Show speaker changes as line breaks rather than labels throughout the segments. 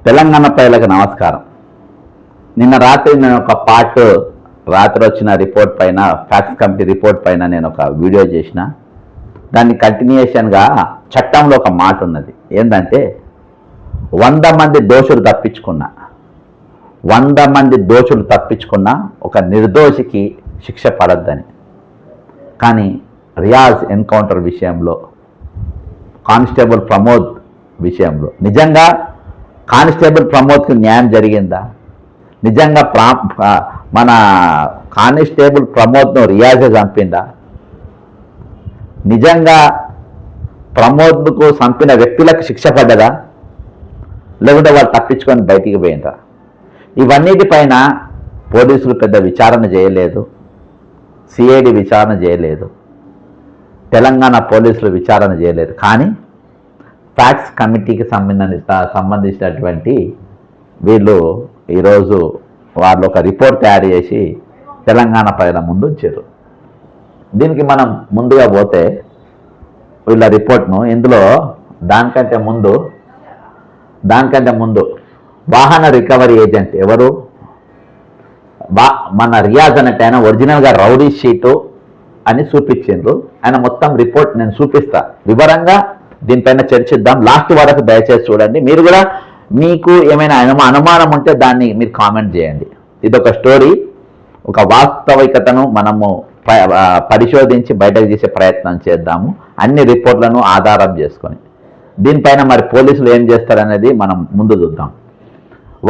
తెలంగాణ ప్రజలకు నమస్కారం. నిన్న రాత్రి నేను ఒక రాత్రి వచ్చిన రిపోర్ట్ పైన, ఫ్యాక్స్ కమిటీ రిపోర్ట్ పైన నేను ఒక వీడియో చేసిన. దాన్ని కంటిన్యూషన్గా చట్టంలో ఒక మాట ఉన్నది. ఏంటంటే 100 మంది దోషులు తప్పించుకున్న ఒక నిర్దోషికి శిక్ష పడద్దని. కానీ రియాజ్ ఎన్కౌంటర్ విషయంలో, కానిస్టేబుల్ ప్రమోద్ విషయంలో నిజంగా కానిస్టేబుల్ ప్రమోద్కి న్యాయం జరిగిందా? నిజంగా మన కానిస్టేబుల్ ప్రమోద్ను రియాజే చంపిందా? నిజంగా ప్రమోద్కు చంపిన వ్యక్తులకు శిక్ష పడ్డదా? లేకుంటే వాళ్ళు తప్పించుకొని బయటికి పోయిందా? ఇవన్నిటిపైన పోలీసులు పెద్ద విచారణ చేయలేదు, సిఐడి విచారణ చేయలేదు, తెలంగాణ పోలీసులు విచారణ చేయలేదు. కానీ ఫ్యాక్స్ కమిటీకి సంబంధించినటువంటి వీళ్ళు ఈరోజు వాళ్ళు ఒక రిపోర్ట్ తయారు చేసి తెలంగాణ ప్రజల ముందు ఉంచారు. దీనికి మనం ముందుగా పోతే వీళ్ళ రిపోర్ట్ను, ఇందులో దానికంటే ముందు వాహన రికవరీ ఏజెంట్ ఎవరు? మన రియాజ్ అనేట ఆయన ఒరిజినల్గా రౌడీ షీటు అని చూపించిండ్రు. ఆయన మొత్తం రిపోర్ట్ నేను చూపిస్తా, వివరంగా దీనిపైన చర్చిద్దాం. లాస్ట్ వరకు దయచేసి చూడండి. మీరు కూడా మీకు ఏమైనా అనుమానం ఉంటే దాన్ని మీరు కామెంట్ చేయండి. ఇది ఒక స్టోరీ, ఒక వాస్తవికతను మనము పరిశోధించి బయటకు తీసే ప్రయత్నం చేద్దాము, అన్ని రిపోర్ట్లను ఆధారం చేసుకొని. దీనిపైన మరి పోలీసులు ఏం చేస్తారనేది మనం ముందు చూద్దాం.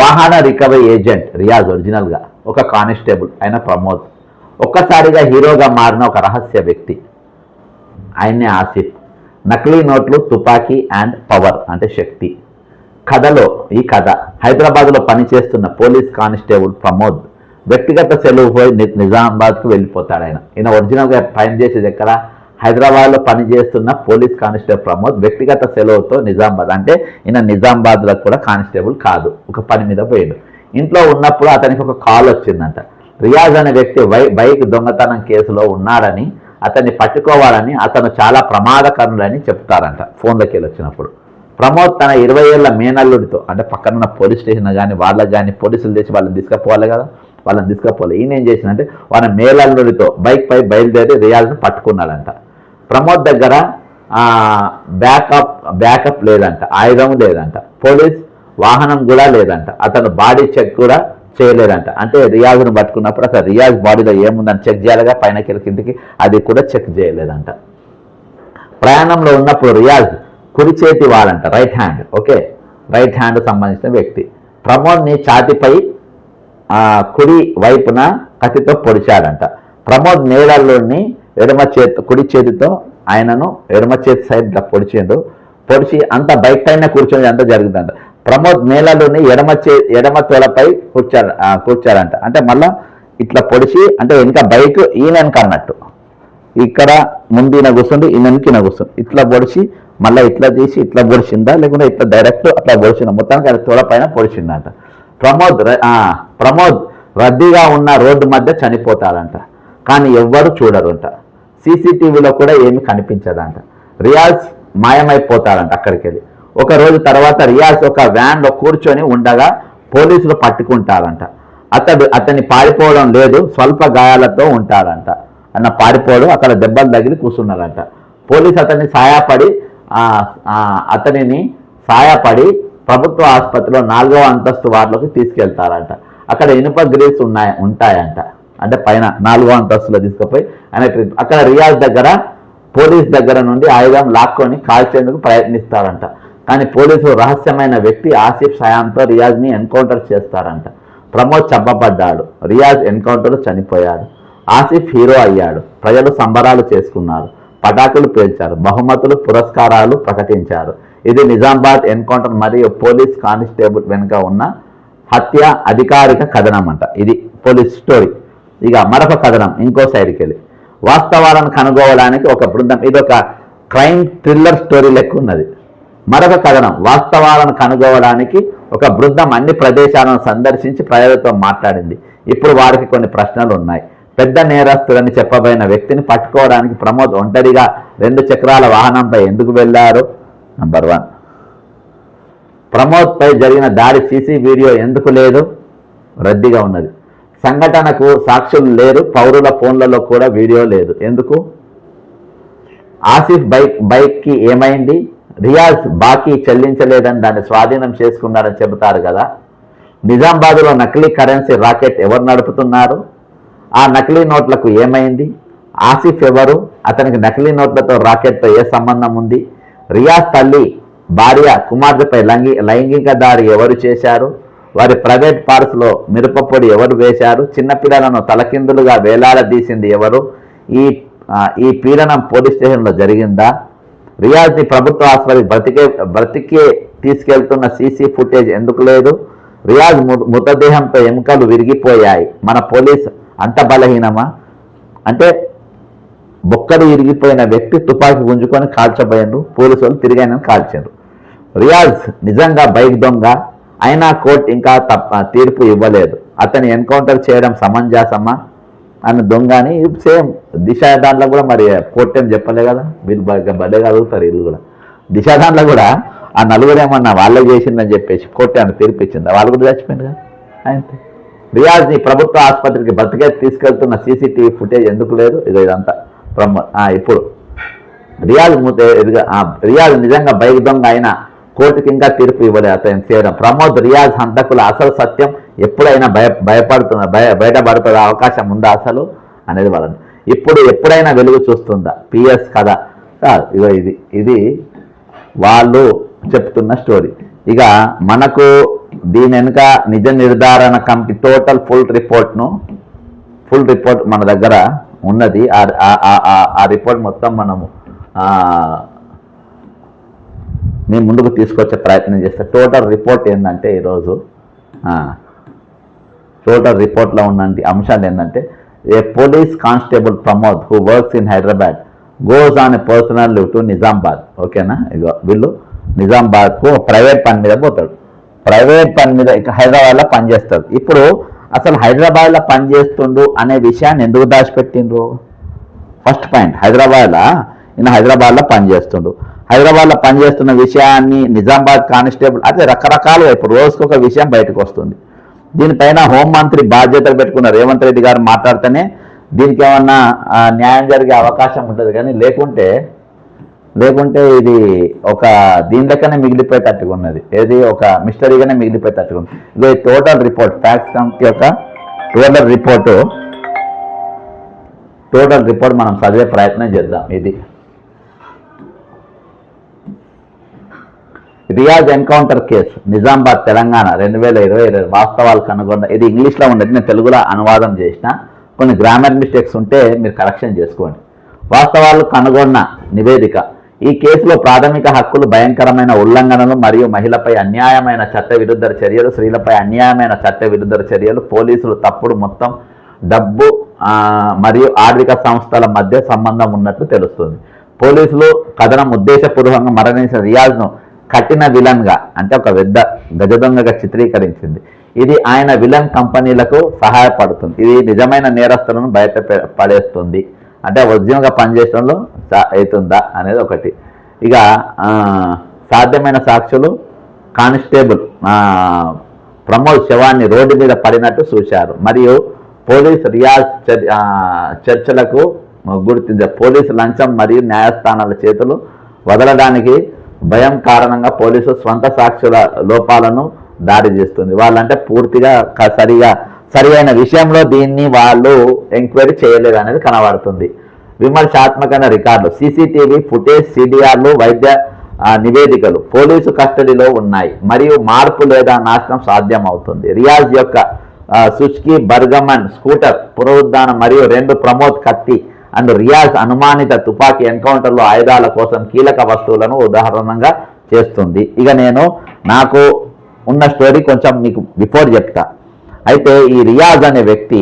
వాహన రికవరీ ఏజెంట్ రియాజ్ ఒరిజినల్గా ఒక కానిస్టేబుల్ అయిన ప్రమోద్, ఒక్కసారిగా హీరోగా మారిన ఒక రహస్య వ్యక్తి, ఆయన్నే ఆసిఫ్. నకిలీ నోట్లు, తుపాకీ అండ్ పవర్ అంటే శక్తి. ఈ కథ హైదరాబాద్లో పనిచేస్తున్న పోలీస్ కానిస్టేబుల్ ప్రమోద్ వ్యక్తిగత సెలవు పోయి నిజామాబాద్కు వెళ్ళిపోతాడు. ఈయన ఒరిజినల్గా పనిచేసేది ఎక్కడ? హైదరాబాద్లో పనిచేస్తున్న పోలీస్ కానిస్టేబుల్ ప్రమోద్ వ్యక్తిగత సెలవుతో నిజామాబాద్, అంటే ఈయన నిజామాబాద్లో కూడా కానిస్టేబుల్ కాదు, ఒక పని మీద పోయాడు. ఇంట్లో ఉన్నప్పుడు అతనికి ఒక కాల్ వచ్చిందంట. రియాజ్ అనే వ్యక్తి బైక్ దొంగతనం కేసులో ఉన్నాడని, అతన్ని పట్టుకోవాలని, అతను చాలా ప్రమాదకరులని చెప్తారంట ఫోన్లోకి వెళ్ళి వచ్చినప్పుడు. ప్రమోద్ తన 20 ఏళ్ల మేనల్లుడితో, అంటే పక్కనున్న పోలీస్ స్టేషన్ కానీ వాళ్ళకి కానీ పోలీసులు తెచ్చి వాళ్ళని తీసుకుపోవాలి కదా, వాళ్ళని తీసుకుపోవాలి. ఈయన ఏం చేసిందంటే వాళ్ళ మేనల్లుడితో బైక్ పై బయలుదేరి రియాజ్ను పట్టుకున్నాడంట. ప్రమోద్ దగ్గర బ్యాకప్ లేదంట, ఆయుధం లేదంట, పోలీస్ వాహనం కూడా లేదంట, అతను బాడీ చెక్ కూడా చేయలేదంట. అంటే రియాజ్ను పట్టుకున్నప్పుడు అసలు రియాజ్ బాడీలో ఏముందని చెక్ చేయాలిగా, పైనకి కిందికి, అది కూడా చెక్ చేయలేదంట. ప్రయాణంలో ఉన్నప్పుడు రియాజ్ కుడి చేతి వాడంట, రైట్ హ్యాండ్, రైట్ హ్యాండ్ సంబంధించిన వ్యక్తి ప్రమోద్ని ఛాతిపై కుడి వైపున కత్తితో పొడిచాడంట. ప్రమోద్ నేలల్లోని కుడి చేతితో ఆయనను ఎడమ చేతి సైడ్లో పొడిచి అంత బైక్ పైన కూర్చొని అంతా జరిగిందంట. ప్రమోద్ నేలలోని ఎడమ తోలపై కూర్చాడంట. అంటే మళ్ళా ఇట్లా పొడిచి, అంటే వెనుక బైక్ ఈయనక అన్నట్టు, ఇక్కడ ముందు ఈయన కూర్చుండి, ఈయనకి కూర్చుంది, ఇట్లా పొడిచి మళ్ళీ ఇట్లా తీసి ఇట్లా పొడిచిందా, లేకుంటే ఇట్లా డైరెక్ట్ అట్లా పొడిచిందా, మొత్తానికి ఆయన తోలపైన పొడిచిందంట. ప్రమోద్ రద్దీగా ఉన్న రోడ్డు మధ్య చనిపోతాడంట. కానీ ఎవ్వరు చూడరుంట, సీసీటీవీలో కూడా ఏమి కనిపించదంట. రియాజ్ మాయమైపోతాడంట అక్కడికి వెళ్ళి. ఒక రోజు తర్వాత రియాజ్ ఒక వ్యాన్లో కూర్చొని ఉండగా పోలీసులు పట్టుకుంటారంట. అతన్ని పారిపోవడం లేదు, స్వల్ప గాయాలతో ఉంటాడంట. పారిపోవడం, అక్కడ దెబ్బలు తగిలి కూర్చున్నాడంట. పోలీసు అతనిని సాయపడి ప్రభుత్వ ఆసుపత్రిలో 4వ అంతస్తు వార్డులోకి తీసుకెళ్తారంట. అక్కడ ఇనుప గ్రీస్ ఉంటాయంట, అంటే పైన 4వ అంతస్తులో తీసుకుపోయి అక్కడ రియాజ్ దగ్గర, పోలీస్ దగ్గర నుండి ఆయుధం లాక్కొని కాల్చేందుకు ప్రయత్నిస్తారంట. కానీ పోలీసులు రహస్యమైన వ్యక్తి ఆసిఫ్ సాయంతో రియాజ్ని ఎన్కౌంటర్ చేస్తారంట. ప్రమోద్ చంపబడ్డాడు, రియాజ్ ఎన్కౌంటర్ చనిపోయాడు, ఆసిఫ్ హీరో అయ్యాడు. ప్రజలు సంబరాలు చేసుకున్నారు, పటాకులు పేల్చారు, బహుమతులు పురస్కారాలు ప్రకటించారు. ఇది నిజామాబాద్ ఎన్కౌంటర్ మరియు పోలీస్ కానిస్టేబుల్ వెనుక ఉన్న హత్య అధికారిక కథనం అంట. ఇది పోలీస్ స్టోరీ. ఇక మరొక కథనం ఇంకో సైడ్కి వెళ్ళి, వాస్తవాలను కనుగోవడానికి ఒక బృందం, ఇది ఒక క్రైమ్ థ్రిల్లర్ స్టోరీ లెక్క ఉన్నది. మరొక కథనం, వాస్తవాలను కనుగోవడానికి ఒక బృందం అన్ని ప్రదేశాలను సందర్శించి ప్రజలతో మాట్లాడింది. ఇప్పుడు వారికి కొన్ని ప్రశ్నలు ఉన్నాయి. పెద్ద నేరస్తులని చెప్పబోయిన వ్యక్తిని పట్టుకోవడానికి ప్రమోద్ ఒంటరిగా 2 చక్రాల వాహనంపై ఎందుకు వెళ్ళారు? నంబర్ 1. ప్రమోద్పై జరిగిన దాడి సీసీ వీడియో ఎందుకు లేదు? రద్దీగా ఉన్నది. సంఘటనకు సాక్షులు లేరు, పౌరుల ఫోన్లలో కూడా వీడియో లేదు. ఎందుకు? ఆసిఫ్ బైక్కి ఏమైంది? రియాజ్ బాకీ చెల్లించలేదని దాన్ని స్వాధీనం చేసుకున్నారని చెబుతారు కదా. నిజామాబాద్లో నకిలీ కరెన్సీ రాకెట్ ఎవరు నడుపుతున్నారు? ఆ నకిలీ నోట్లకు ఏమైంది? ఆసిఫ్ ఎవరు? అతనికి నకిలీ నోట్లతో రాకెట్తో ఏ సంబంధం ఉంది? రియాజ్ తల్లి, భార్య, కుమార్తెపై లైంగిక దాడి ఎవరు చేశారు? వారి ప్రైవేట్ పార్క్స్లో మిరపపొడి ఎవరు వేశారు? చిన్నపిల్లలను తలకిందులుగా వేలాడదీసింది ఎవరు? ఈ పీడనం పోలీస్ స్టేషన్లో జరిగిందా? రియాజ్ని ప్రభుత్వ ఆసుపత్రికి బ్రతికే తీసుకెళ్తున్న సీసీ ఫుటేజ్ ఎందుకు లేదు? రియాజ్ మృతదేహంతో ఎముకలు విరిగిపోయాయి. మన పోలీస్ అంత బలహీనమా? అంటే బొక్కలు విరిగిపోయిన వ్యక్తి తుపాకీ గుంజుకొని కాల్చబోయారు, పోలీసు వాళ్ళు తిరిగాయని కాల్చారు. రియాజ్ నిజంగా బైక్ దొంగ అయినా కోర్టు ఇంకా తీర్పు ఇవ్వలేదు. అతన్ని ఎన్కౌంటర్ చేయడం సమంజసమా అని దొంగ అని సేమ్ దిశ దాంట్లో కూడా మరి కోర్టు ఏం చెప్పలే కదా. వీళ్ళు బడ్డే కలుగుతారు వీళ్ళు కూడా. దిశ దాంట్లో కూడా ఆ నలుగురు ఏమన్నా వాళ్ళే చేసిందని చెప్పేసి కోర్టు ఏమన్నా తీర్పు ఇచ్చిందా? వాళ్ళు కూడా చచ్చిపోయింది కదా. అంతే. రియాజ్ని ప్రభుత్వ ఆసుపత్రికి బ్రతికే తీసుకెళ్తున్న సీసీటీవీ ఫుటేజ్ ఎందుకు లేదు? ఇదంతా ఇప్పుడు రియాజ్ నిజంగా బైక్ దొంగ అయినా కోర్టుకి ఇంకా తీర్పు ఇవ్వలేదు. అతను చేయడం ప్రమోద్ రియాజ్ హంతకుల అసలు సత్యం ఎప్పుడైనా బయటపడుతున్న అవకాశం ఉందా అసలు అనేది వాళ్ళని ఇప్పుడు ఎప్పుడైనా వెలుగు చూస్తుందా? పిఎస్ కథ కాదు. ఇది వాళ్ళు చెప్తున్న స్టోరీ. ఇక మనకు దీని వెనుక నిజ నిర్ధారణ కమిటీ టోటల్ ఫుల్ రిపోర్ట్ మన దగ్గర ఉన్నది. ఆ రిపోర్ట్ మొత్తం మనము మీ ముందుకు తీసుకొచ్చే ప్రయత్నం చేస్తే టోటల్ రిపోర్ట్ ఏంటంటే ఈరోజు టోటల్ రిపోర్ట్లో ఉన్నంటి అంశాలు ఏంటంటే a police constable Pramod who works in Hyderabad goes on a personal leave to Nizamabad. ఓకేనా? ఇగో వీళ్ళు నిజామాబాద్కు ప్రైవేట్ పని మీద పోతాడు. ప్రైవేట్ పని మీద ఇక హైదరాబాద్లో పనిచేస్తాడు. ఇప్పుడు అసలు హైదరాబాద్లో పనిచేస్తుండు అనే విషయాన్ని ఎందుకు దాచిపెట్టిండ్రు? ఫస్ట్ పాయింట్, హైదరాబాద్లో పనిచేస్తుండు. హైదరాబాద్లో పనిచేస్తున్న విషయాన్ని నిజామాబాద్ కానిస్టేబుల్ అదే రకరకాలుగా ఇప్పుడు రోజుకు ఒక విషయం బయటకు వస్తుంది. దీనిపైన హోంమంత్రి బాధ్యతలు పెట్టుకున్న రేవంత్ రెడ్డి గారు మాట్లాడితేనే దీనికి ఏమన్నా న్యాయం జరిగే అవకాశం ఉంటుంది. కానీ లేకుంటే ఇది ఒక దీని లెక్కనే మిగిలిపోయేటట్టుగా ఉన్నది. ఏది ఒక మిస్టరీగానే మిగిలిపోయేటట్టుగా ఉంది. ఇది టోటల్ రిపోర్ట్ ఫ్యాక్ట్స్ కమిటీ యొక్క టోటల్ రిపోర్ట్ మనం చదివే ప్రయత్నం చేద్దాం. ఇది రియాజ్ ఎన్కౌంటర్ కేసు నిజామాబాద్ తెలంగాణ 2022 వాస్తవాలు కనుగొన్న. ఇది ఇంగ్లీష్లో ఉండేది, నేను తెలుగులో అనువాదం చేసిన. కొన్ని గ్రామర్ మిస్టేక్స్ ఉంటే మీరు కరెక్షన్ చేసుకోండి. వాస్తవాలు కనుగొన్న నివేదిక. ఈ కేసులో ప్రాథమిక హక్కులు భయంకరమైన ఉల్లంఘనలు మరియు మహిళపై అన్యాయమైన చట్టవిరుద్ధ చర్యలు, స్త్రీలపై అన్యాయమైన చట్టవిరుద్ధ చర్యలు, పోలీసులు తప్పుడు మొత్తం డబ్బు మరియు ఆర్థిక సంస్థల మధ్య సంబంధం ఉన్నట్లు తెలుస్తుంది. పోలీసులు కథనం ఉద్దేశపూర్వకంగా మరణించిన రియాజ్ను కఠిన విలన్గా అంటే ఒక పెద్ద గజదొంగగా చిత్రీకరించింది. ఇది ఆయన విలన్ కంపెనీలకు సహాయపడుతుంది. ఇది నిజమైన నేరస్తులను బయట పడేస్తుంది. అంటే ఒరిజినల్గా పనిచేయడంలో అవుతుందా అనేది ఒకటి. ఇక సాధ్యమైన సాక్షులు కానిస్టేబుల్ ప్రమోద్ శవాన్ని రోడ్డు మీద పడినట్టు చూశారు మరియు పోలీస్ రియాజ్ చర్చలకు గుర్తించారు. పోలీసు లంచం మరియు న్యాయస్థానాల చేతులు వదలడానికి భయం కారణంగా పోలీసు స్వంత సాక్షుల లోపాలను దాడి చేస్తుంది. వాళ్ళంటే పూర్తిగా సరి అయిన విషయంలో దీన్ని వాళ్ళు ఎంక్వైరీ చేయలేదు అనేది కనబడుతుంది. విమర్శాత్మకమైన రికార్డులు, సీసీటీవీ ఫుటేజ్, సిడిఆర్లు, వైద్య నివేదికలు పోలీసు కస్టడీలో ఉన్నాయి మరియు మార్పు లేదా నాశనం సాధ్యం అవుతుంది. రియాజ్ యొక్క సుజ్కి బర్గమన్ స్కూటర్ పునరుద్ధానం మరియు 2 ప్రమోద్ కత్తి అండ్ రియాజ్ అనుమానిత తుపాకీ ఎన్కౌంటర్లో ఆయుధాల కోసం కీలక వస్తువులను ఉదాహరణగా చేస్తుంది. ఇక నాకు ఉన్న స్టోరీ కొంచెం మీకు బిఫోర్ చెప్తా. అయితే ఈ రియాజ్ అనే వ్యక్తి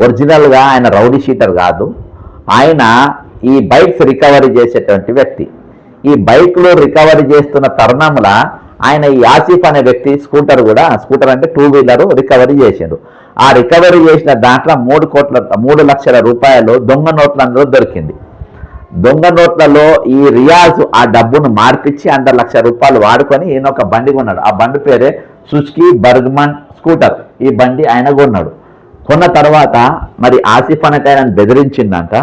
ఒరిజినల్గా ఆయన రౌడీ షీటర్ కాదు. ఆయన ఈ బైక్స్ రికవరీ చేసేటువంటి వ్యక్తి. ఈ బైక్లో రికవరీ చేస్తున్న తరుణంలో ఆయన ఈ ఆసిఫ్ అనే వ్యక్తి స్కూటర్ అంటే 2 వీలర్ రికవరీ చేసిండు. ఆ రికవరీ చేసిన దాంట్లో 3 లక్షల రూపాయలు దొంగ నోట్లందరూ దొరికింది. దొంగ నోట్లలో ఈ రియాజ్ ఆ డబ్బును మార్పిచ్చి 1,00,000 రూపాయలు వాడుకొని ఈయన ఒక బండి కొన్నాడు. ఆ బండి పేరే సుజుకి బర్గ్మన్ స్కూటర్. ఈ బండి ఆయన కొన్నాడు. కొన్న తర్వాత మరి ఆసిఫ్ అనేది ఆయన బెదిరించిందంట,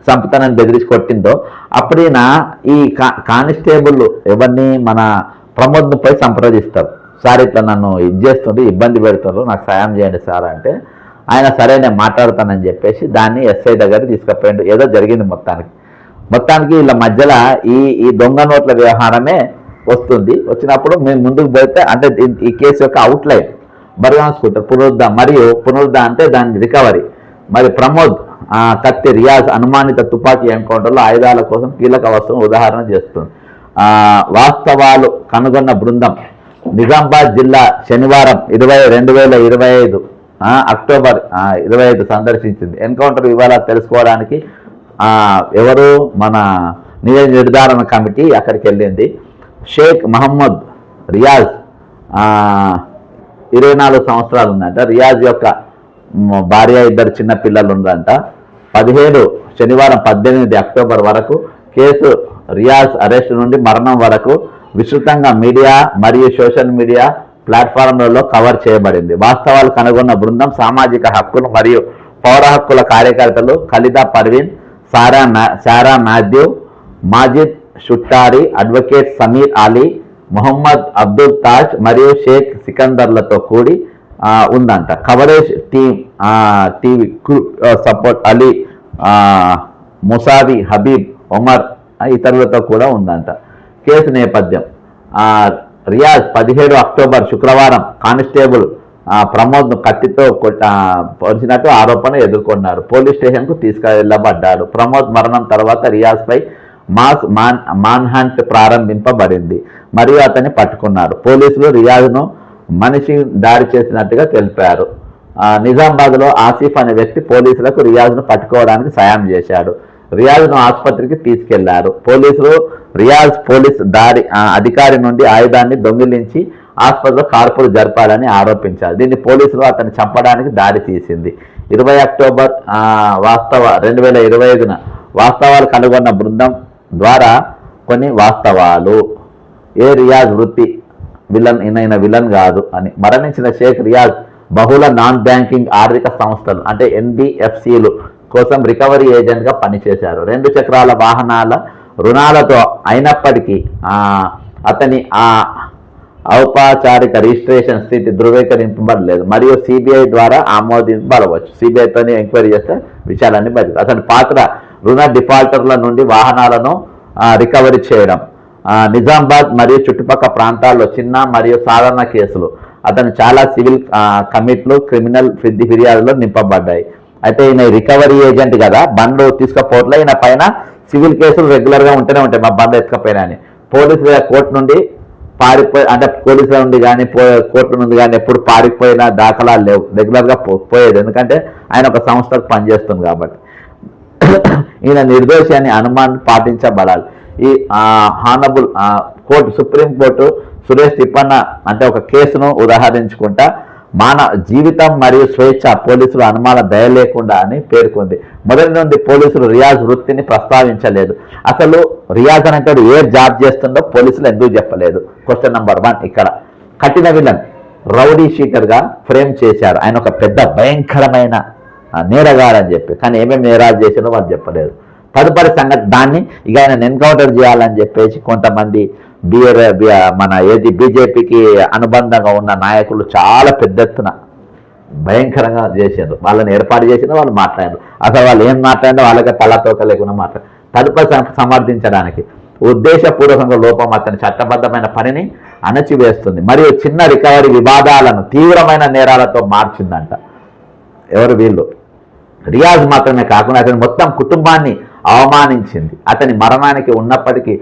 సంపుతానని బెదిరించి కొట్టిందో అప్పుడు ఈయన ఈ కానిస్టేబుల్ ఎవరిని మన ప్రమోద్ను పోయి సంప్రదిస్తారు. సార్ ఇట్లా నన్ను ఇది చేస్తుంటే ఇబ్బంది పెడతారు, నాకు సాయం చేయండి సార్ అంటే ఆయన సరే నేను మాట్లాడతానని చెప్పేసి దాన్ని ఎస్ఐ దగ్గర తీసుకుపోయిండు. ఏదో జరిగింది మొత్తానికి వీళ్ళ మధ్యలో ఈ దొంగ నోట్ల వ్యవహారమే వస్తుంది. వచ్చినప్పుడు మేము ముందుకు పోతే అంటే ఈ కేసు యొక్క అవుట్లైన్ బర్గాన్ స్కూటర్ పునరుద్ధ అంటే దాని రికవరీ. మరి ప్రమోద్ కత్తి రియాజ్ అనుమానిత తుపాకీ ఎన్కౌంటర్లో ఆయుధాల కోసం కీలక వస్తువును ఉదాహరణ చేస్తుంది. వాస్తవాలు కనుగొన్న బృందం నిజామాబాద్ జిల్లా శనివారం 2025 అక్టోబర్ 25 సందర్శించింది. ఎన్కౌంటర్ వివరాలు తెలుసుకోవడానికి ఎవరు మన నిజ నిర్ధారణ కమిటీ అక్కడికి వెళ్ళింది. షేక్ మహమ్మద్ రియాజ్ 24 సంవత్సరాలు ఉందంట. రియాజ్ యొక్క భార్య 2 చిన్న పిల్లలు ఉందంట. శనివారం 18 అక్టోబర్ వరకు కేసు రియాజ్ అరెస్ట్ నుండి మరణం వరకు విస్తృతంగా మీడియా మరియు సోషల్ మీడియా ప్లాట్ఫామ్లలో కవర్ చేయబడింది. వాస్తవాలు కనుగొన్న బృందం సామాజిక హక్కులు మరియు పౌర హక్కుల కార్యకర్తలు ఖలీదా పర్వీన్, సారా మాథ్యూ, మాజిద్ షుట్టారి, అడ్వకేట్ సమీర్ అలీ, మొహమ్మద్ అబ్దుల్ తాజ్ మరియు షేక్ సికందర్లతో కూడి ఉందంట. Coverage TV support Ali, Musavi, Habib, Omar ఇతరులతో కూడా ఉందంట. కేసు నేపథ్యం రియాజ్ 17 అక్టోబర్ శుక్రవారం కానిస్టేబుల్ ప్రమోద్ను కత్తితో పొడిచినట్టు ఆరోపణ ఎదుర్కొన్నారు. పోలీస్ స్టేషన్కు తీసుకెళ్లబడ్డాడు. ప్రమోద్ మరణం తర్వాత రియాజ్పై మాన్హంట్ ప్రారంభింపబడింది మరియు అతన్ని పట్టుకున్నారు. పోలీసులు రియాజ్ను మనిషి దాడి చేసినట్టుగా తెలిపారు. నిజామాబాద్లో ఆసిఫ్ అనే వ్యక్తి పోలీసులకు రియాజ్ను పట్టుకోవడానికి సాయం చేశాడు. రియాజ్ను ఆసుపత్రికి తీసుకెళ్లారు. పోలీసులు రియాజ్ పోలీస్ అధికారి నుండి ఆయుధాన్ని దొంగిలించి ఆసుపత్రిలో కాల్పులు జరపాలని ఆరోపించారు. దీన్ని పోలీసులు అతన్ని చంపడానికి దారి తీసింది. 20 అక్టోబర్ 2025న వాస్తవాలు కనుగొన్న బృందం ద్వారా కొన్ని వాస్తవాలు. రియాజ్ వృత్తి విలన్, ఈయన విలన్ కాదు అని. మరణించిన షేక్ రియాజ్ బహుళ నాన్ బ్యాంకింగ్ ఆర్థిక సంస్థలు అంటే NBFCలు కోసం రికవరీ ఏజెంట్గా పనిచేశారు. 2 చక్రాల వాహనాల రుణాలతో అయినప్పటికీ అతని ఔపచారిక రిజిస్ట్రేషన్ స్థితి ధృవీకరింపబడలేదు మరియు సిబిఐ ద్వారా ఆమోదించబడవచ్చు. సిబిఐతో ఎంక్వైరీ చేస్తే విషయాలన్నీ బయట. అతని పాత్ర రుణ డిఫాల్టర్ల నుండి వాహనాలను రికవరీ చేయడం. నిజామాబాద్ మరియు చుట్టుపక్కల ప్రాంతాల్లో చిన్న మరియు సాధారణ కేసులు. అతను చాలా సివిల్ కమిట్లు, క్రిమినల్ ఫిర్యాదులో నింపబడ్డాయి. అయితే ఈయన రికవరీ ఏజెంట్ కదా, బండ్లు తీసుకపోవట్లే ఈయన పైన సివిల్ కేసులు రెగ్యులర్గా ఉంటూనే ఉంటాయి. మా బండ్లు ఎత్తుకపోయినా అని పోలీసులు కోర్టు నుండి పారిపోయి అంటే పోలీసుల నుండి కానీ కోర్టు నుండి కానీ ఎప్పుడు పారిపోయిన దాఖలాలు లేవు. రెగ్యులర్గా పోయేది, ఎందుకంటే ఆయన ఒక సంస్థకు పనిచేస్తుంది కాబట్టి. ఈయన నిర్దోషి అని అనుమానం పాటించబడాలి. ఈ honourable court supreme court Suresh Thippanna అంటే ఒక కేసును ఉదాహరించుకుంటా జీవితం మరియు స్వేచ్ఛ పోలీసులు అనుమానం దయ లేకుండా అని పేర్కొంది. మొదటి నుండి పోలీసులు రియాజ్ వృత్తిని ప్రస్తావించలేదు. అసలు రియాజ్ అనేటువంటి ఏ జాబ్ చేస్తుందో పోలీసులు ఎందుకు చెప్పలేదు? Question number 1. ఇక్కడ కఠిన విలన్ రౌడీ షీటర్గా ఫ్రేమ్ చేశారు. ఆయన ఒక పెద్ద భయంకరమైన నేరగాడని చెప్పి, కానీ ఏమేమి నేరాలు చేసినో వాళ్ళు చెప్పలేదు. తదుపరి సంగతి దాన్ని ఇక ఆయన ఎన్కౌంటర్ చేయాలని చెప్పేసి కొంతమంది బీజేపీకి అనుబంధంగా ఉన్న నాయకులు చాలా పెద్ద ఎత్తున భయంకరంగా చేశారు. వాళ్ళని ఏర్పాటు చేసిన వాళ్ళు మాట్లాడారు. అసలు వాళ్ళు ఏం మాట్లాడినా వాళ్ళకి తలతోక లేకుండా మాట్లాడారు. తదుపరి సమర్థించడానికి ఉద్దేశపూర్వకంగా లోపం అతని చట్టబద్ధమైన పనిని అణచివేస్తుంది మరియు చిన్న రికవరీ వివాదాలను తీవ్రమైన నేరాలతో మార్చిందంట. ఎవరు వీళ్ళు? రియాజ్ మాత్రమే కాకుండా అతని మొత్తం కుటుంబాన్ని అవమానించింది. అతని మరణానికి ఉన్నప్పటికీ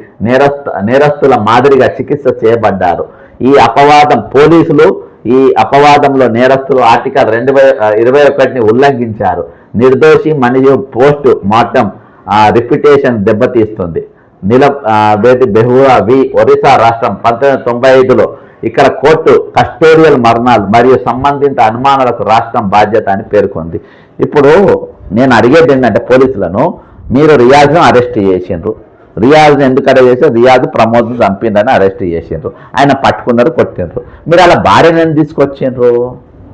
నేరస్తుల మాదిరిగా చికిత్స చేయబడ్డారు. ఈ అపవాదం పోలీసులు ఈ అపవాదంలో నేరస్తులు ఆర్టికల్ 221ని ఉల్లంఘించారు. నిర్దోషి మరియు పోస్ట్ మార్టం రిప్యుటేషన్ దెబ్బతీస్తుంది. బెహువా వి ఒరిస్సా రాష్ట్రం 1995లో ఇక్కడ కోర్టు కస్టోడియల్ మరణాలు మరియు సంబంధిత అనుమానాలకు రాష్ట్రం బాధ్యత అని పేర్కొంది. ఇప్పుడు నేను అడిగేది ఏంటంటే పోలీసులను మీరు రియాజ్ను అరెస్ట్ చేసిండ్రు. రియాజ్ని ఎందుకు అరెస్ట్ చేశారు? రియాజ్ ప్రమోద్ను చంపిందని అరెస్ట్ చేసిండ్రు. ఆయన పట్టుకున్నారు, కొట్టిండ్రు. మీరు అలా భార్యను తీసుకొచ్చిండ్రు,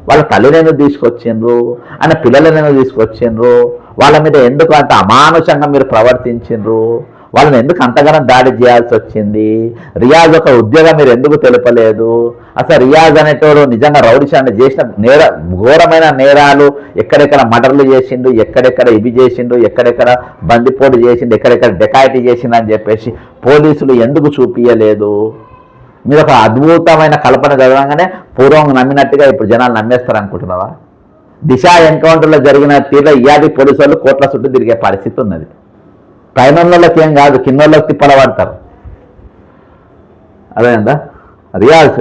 వాళ్ళ తల్లిని తీసుకొచ్చిండ్రు, ఆయన పిల్లలను తీసుకొచ్చిండ్రు. వాళ్ళ మీద ఎందుకు అంత అమానుషంగా మీరు ప్రవర్తించిండ్రు? వాళ్ళని ఎందుకు అంతగానో దాడి చేయాల్సి వచ్చింది? రియాజ్ ఒక ఉద్యోగం మీరు ఎందుకు తెలుపలేదు? అసలు రియాజ్ అనేటోడు నిజంగా రౌడీశాన్ని చేసిన ఘోరమైన నేరాలు, ఎక్కడెక్కడ మర్డర్లు చేసిండు, ఎక్కడెక్కడ ఇవి చేసిండు, ఎక్కడెక్కడ బందిపోటు చేసిండు, ఎక్కడెక్కడ డెకాయిటీ చేసిండు అని చెప్పేసి పోలీసులు ఎందుకు చూపించలేదు? మీరు ఒక అద్భుతమైన కల్పన చదవగానే పూర్వం నమ్మినట్టుగా ఇప్పుడు జనాలు నమ్మేస్తారు అనుకుంటున్నావా? దిశ ఎన్కౌంటర్లో జరిగిన తీరులో ఇయాది పోలీసు వాళ్ళు కోట్ల చుట్టూ తిరిగే పరిస్థితి ఉన్నది. పైనోళ్ళకి ఏం కాదు, కిందోళ్ళకి తిప్పల పడతారు. అదేందా? రియాజ్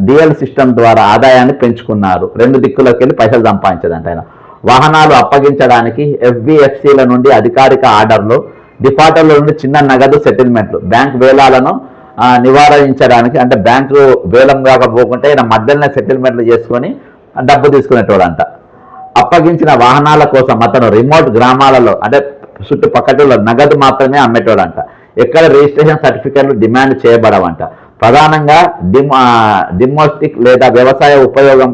డిఎల్ సిస్టమ్ ద్వారా ఆదాయాన్ని పెంచుకున్నారు. 2 దిక్కులకు వెళ్ళి పైసలు సంపాదించదంట ఆయన. వాహనాలు అప్పగించడానికి FBFCల నుండి అధికారిక ఆర్డర్లు, డిఫాల్టర్ల నుండి చిన్న నగదు సెటిల్మెంట్లు, బ్యాంక్ వేలాలను నివారించడానికి, అంటే బ్యాంకు వేలం కాకపోకుంటే ఈయన మధ్యలోనే సెటిల్మెంట్లు చేసుకొని డబ్బు తీసుకునేటోడంట. అప్పగించిన వాహనాల కోసం అతను రిమోట్ గ్రామాలలో, అంటే చుట్టుపక్కల నగదు మాత్రమే అమ్మేటోడంట. ఎక్కడ రిజిస్ట్రేషన్ సర్టిఫికెట్లు డిమాండ్ చేయబడవంట. ప్రధానంగా డొమెస్టిక్ లేదా వ్యవసాయ ఉపయోగం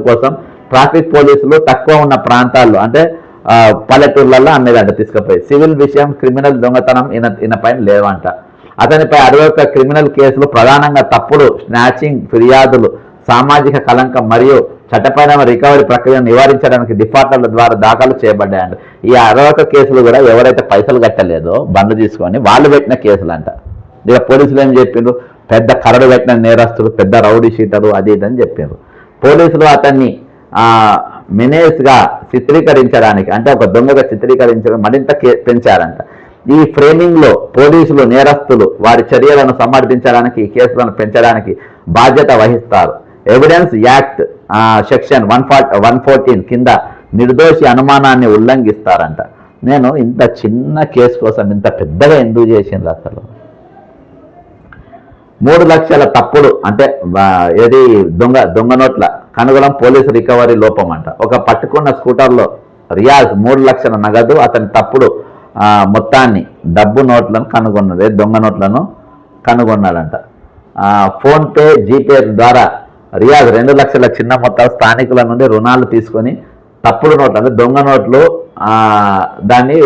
కోసం ట్రాఫిక్ పోలీసులు తక్కువ ఉన్న ప్రాంతాల్లో, అంటే పల్లెటూర్లలో అమ్మేదంట తీసుకుపోయి. సివిల్ విషయం క్రిమినల్ దొంగతనం ఈయన పైన లేవంట. అతనిపై 61 క్రిమినల్ కేసులు, ప్రధానంగా తప్పుడు స్నాచింగ్ ఫిర్యాదులు, సామాజిక కలంకం మరియు చట్టపైన రికవరీ ప్రక్రియను నివారించడానికి డిఫాల్టర్ల ద్వారా దాఖలు చేయబడ్డాయంట. ఈ 61 కేసులు కూడా ఎవరైతే పైసలు కట్టలేదో బండ్లు తీసుకొని వాళ్ళు పెట్టిన కేసులు అంట. ఇక పోలీసులు ఏం చెప్పిండ్రు? పెద్ద కరడు పెట్టిన నేరస్తుడు, పెద్ద రౌడీ షీటరు, అది ఇదని చెప్పిండ్రు. పోలీసులు అతన్ని మెనేస్గా చిత్రీకరించడానికి, అంటే ఒక దొంగగా చిత్రీకరించడం మరింత పెంచారంట. ఈ ఫ్రేమింగ్లో పోలీసులు నేరస్తులు వారి చర్యలను సమర్థించడానికి, ఈ కేసులను పెంచడానికి బాధ్యత వహిస్తారు. ఎవిడెన్స్ యాక్ట్ సెక్షన్ 114 కింద నిర్దోషి అనుమానాన్ని ఉల్లంఘిస్తారంట. నేను ఇంత చిన్న కేసు కోసం ఇంత పెద్దగా ఎందుకు చేసిండ్రు? అసలు 3 లక్షల తప్పుడు, అంటే ఏది దొంగ నోట్ల కనుగొనం పోలీసు రికవరీ లోపం అంట. ఒక పట్టుకున్న స్కూటర్లో రియాజ్ 3 లక్షల నగదు, అతని తప్పుడు మొత్తాన్ని డబ్బు నోట్లను కనుగొన్నది, దొంగ నోట్లను కనుగొన్నాడంట. ఫోన్పే, జీపే ద్వారా రియాజ్ 2 లక్షల చిన్న మొత్తాలు స్థానికుల నుండి రుణాలు తీసుకొని తప్పుడు నోట్లు, అంటే దొంగ నోట్లు, దాన్ని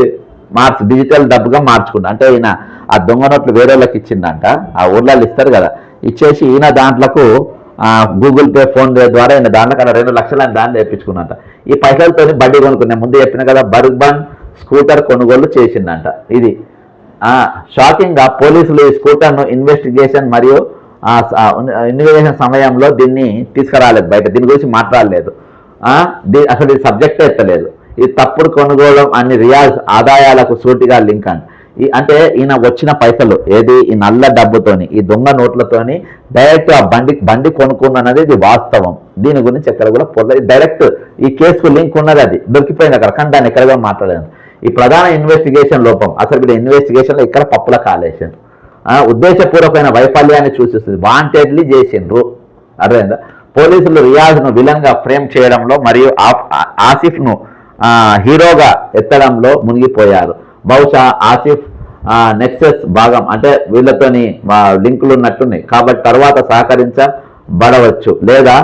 డిజిటల్ డబ్బుగా మార్చుకుంటా. అంటే ఈయన ఆ దొంగ నోట్లు వేరే వాళ్ళకి ఇచ్చిందంట. ఆ ఊర్లలో ఇస్తారు కదా, ఇచ్చేసి ఈయన దాంట్లకు గూగుల్ పే, ఫోన్ పే ద్వారా ఈయన దాంట్లో 2 లక్షలు అని దాన్ని తెప్పించుకున్నంట. ఈ పైసలతో బండి కొనుక్కున్నా, ముందు చెప్పిన కదా, బర్గ్మన్ స్కూటర్ కొనుగోలు చేసిందంట. ఇది షాకింగ్గా పోలీసులు ఈ స్కూటర్ను ఇన్వెస్టిగేషన్ సమయంలో దీన్ని తీసుకురాలేదు బయట, దీని గురించి మాట్లాడలేదు, అసలు ఇది సబ్జెక్టే ఎత్తలేదు. ఈ తప్పుడు కొనుగోలు అన్ని రియాజ్ ఆదాయాలకు సూటిగా లింక్ అంటే ఈయన వచ్చిన పైసలు ఏది, ఈ నల్ల డబ్బుతోని, ఈ దొంగ నోట్లతోని డైరెక్ట్ ఆ బండి కొనుక్కున్నది ఇది వాస్తవం. దీని గురించి ఎక్కడ కూడా డైరెక్ట్ ఈ కేసుకు లింక్ ఉన్నది, అది దొరికిపోయింది అక్కడ, కానీ దాన్ని ఎక్కడ కూడా మాట్లాడాను. ఈ ప్రధాన ఇన్వెస్టిగేషన్ లోపం, అసలు వీళ్ళ ఇన్వెస్టిగేషన్లో ఇక్కడ పప్పుల కాలేషన్, ఉద్దేశపూర్వకమైన వైఫల్యాన్ని సూచిస్తుంది. వాంటెడ్లీ చేసిండ్రు. అర్థమైందా? పోలీసులు రియాజ్ను విలన్గా ఫ్రేమ్ చేయడంలో మరియు ఆసిఫ్ను హీరోగా ఎత్తడంలో మునిగిపోయారు. బహుశా ఆసిఫ్ నెక్సెస్ భాగం, అంటే వీళ్ళతోని లింకులు ఉన్నట్టున్నాయి కాబట్టి తర్వాత సహకరించబడవచ్చు లేదా